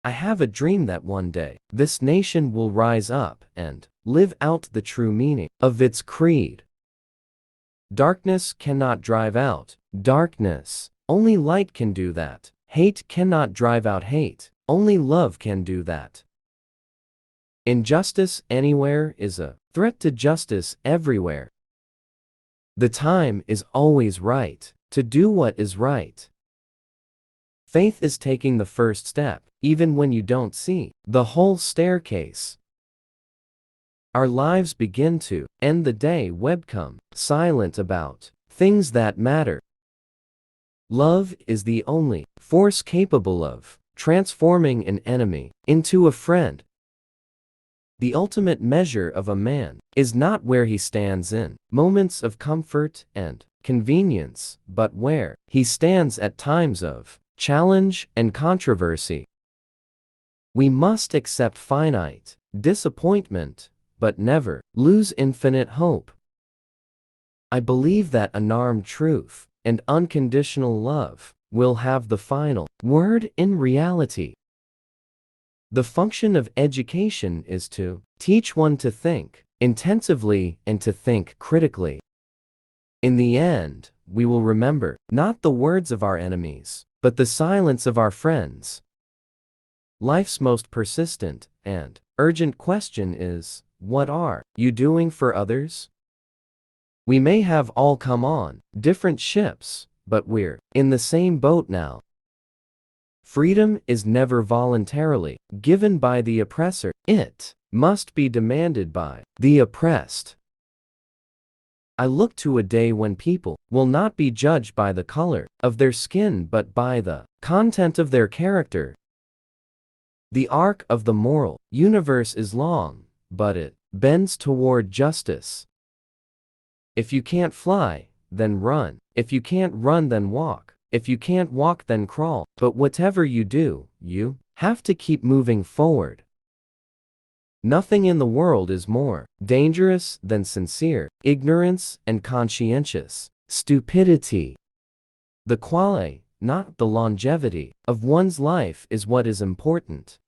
I have a dream that one day, this nation will rise up and live out the true meaning of its creed. Darkness cannot drive out darkness. Only light can do that. Hate cannot drive out hate. Only love can do that. Injustice anywhere is a threat to justice everywhere. The time is always right to do what is right. Faith is taking the first step, even when you don't see the whole staircase. Our lives begin to end the day webcam, silent about things that matter. Love is the only force capable of transforming an enemy into a friend. The ultimate measure of a man is not where he stands in moments of comfort and convenience, but where he stands at times of challenge and controversy. We must accept finite disappointment, but never lose infinite hope. I believe that unarmed truth and unconditional love will have the final word in reality. The function of education is to teach one to think intensively and to think critically. In the end, we will remember not the words of our enemies, but the silence of our friends. Life's most persistent and urgent question is, what are you doing for others? We may have all come on different ships, but we're in the same boat now. Freedom is never voluntarily given by the oppressor. It must be demanded by the oppressed. I look to a day when people will not be judged by the color of their skin but by the content of their character. The arc of the moral universe is long, but it bends toward justice. If you can't fly, then run. If you can't run, then walk. If you can't walk, then crawl. But whatever you do, you have to keep moving forward. Nothing in the world is more dangerous than sincere ignorance and conscientious stupidity. The quality, not the longevity, of one's life is what is important.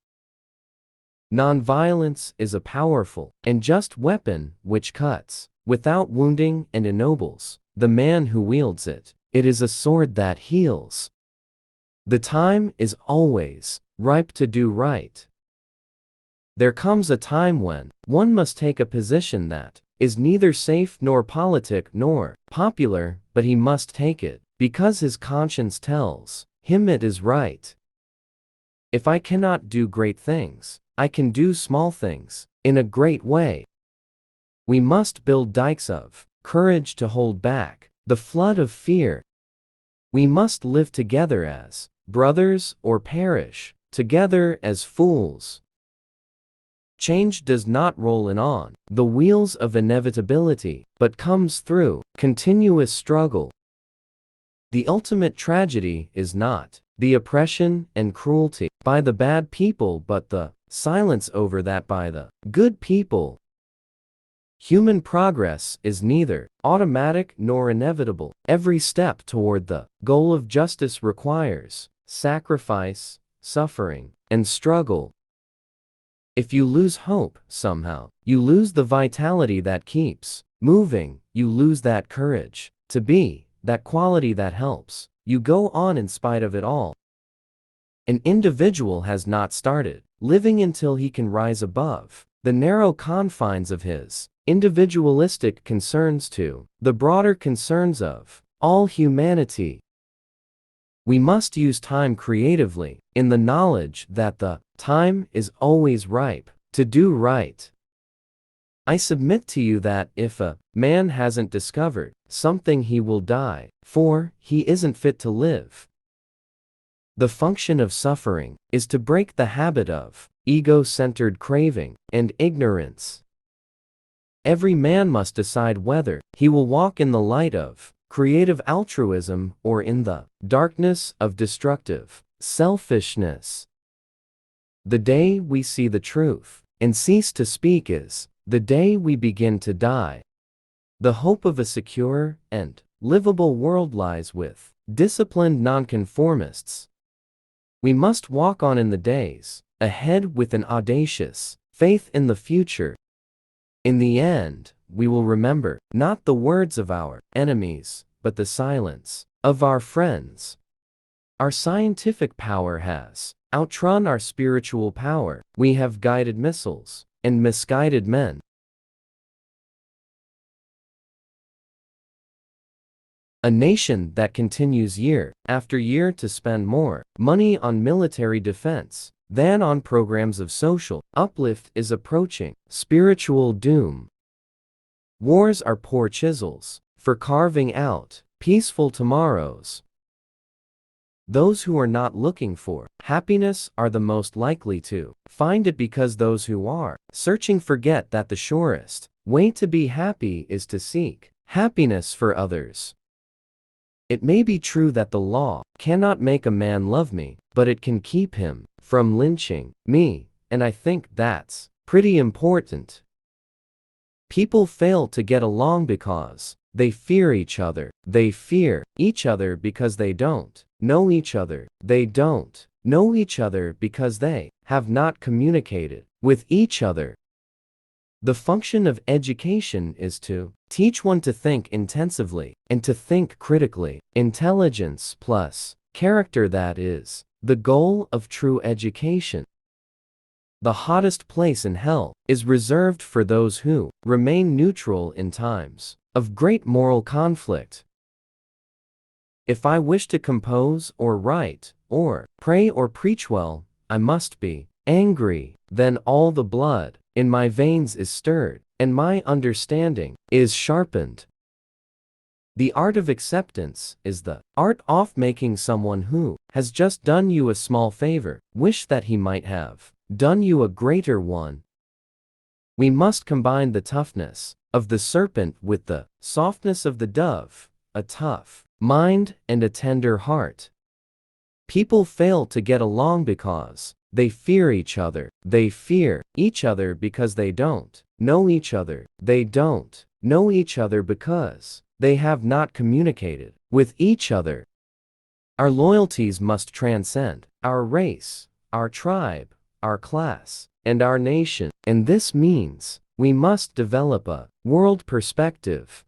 Nonviolence is a powerful and just weapon which cuts without wounding and ennobles the man who wields it. It is a sword that heals. The time is always ripe to do right. There comes a time when one must take a position that is neither safe nor politic nor popular, but he must take it because his conscience tells him it is right. If I cannot do great things, I can do small things in a great way. We must build dikes of courage to hold back the flood of fear. We must live together as brothers or perish together as fools. Change does not roll in on the wheels of inevitability, but comes through continuous struggle. The ultimate tragedy is not the oppression and cruelty by the bad people, but the silence over that by the good people. Human progress is neither automatic nor inevitable. Every step toward the goal of justice requires sacrifice, suffering, and struggle. If you lose hope, somehow, you lose the vitality that keeps moving, you lose that courage to be, that quality that helps you go on in spite of it all. An individual has not started living until he can rise above the narrow confines of his individualistic concerns to the broader concerns of all humanity. We must use time creatively, in the knowledge that the time is always ripe to do right. I submit to you that if a man hasn't discovered something, he will die, for he isn't fit to live. The function of suffering is to break the habit of ego-centered craving and ignorance. Every man must decide whether he will walk in the light of creative altruism or in the darkness of destructive selfishness. The day we see the truth and cease to speak is the day we begin to die. The hope of a secure and livable world lies with disciplined nonconformists. We must walk on in the days ahead with an audacious faith in the future. In the end, we will remember not the words of our enemies, but the silence of our friends. Our scientific power has outrun our spiritual power. We have guided missiles and misguided men. A nation that continues year after year to spend more money on military defense than on programs of social uplift is approaching spiritual doom. Wars are poor chisels for carving out peaceful tomorrows. Those who are not looking for happiness are the most likely to find it, because those who are searching forget that the surest way to be happy is to seek happiness for others. It may be true that the law cannot make a man love me, but it can keep him from lynching me, and I think that's pretty important. People fail to get along because they fear each other. They fear each other because they don't know each other. They don't know each other because they have not communicated with each other. The function of education is to teach one to think intensively and to think critically. Intelligence plus character, that is the goal of true education. The hottest place in hell is reserved for those who remain neutral in times of great moral conflict. If I wish to compose or write or pray or preach well, I must be angry. Then all the blood in my veins is stirred, and my understanding is sharpened. The art of acceptance is the art of making someone who has just done you a small favor wish that he might have done you a greater one. We must combine the toughness of the serpent with the softness of the dove, a tough mind and a tender heart. People fail to get along because they fear each other. They fear each other because they don't know each other. They don't know each other because they have not communicated with each other. Our loyalties must transcend our race, our tribe, our class, and our nation, and this means we must develop a world perspective.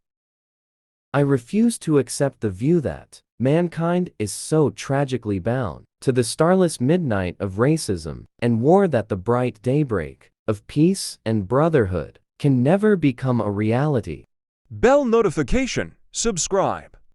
I refuse to accept the view that mankind is so tragically bound to the starless midnight of racism and war that the bright daybreak of peace and brotherhood can never become a reality. Bell notification, subscribe.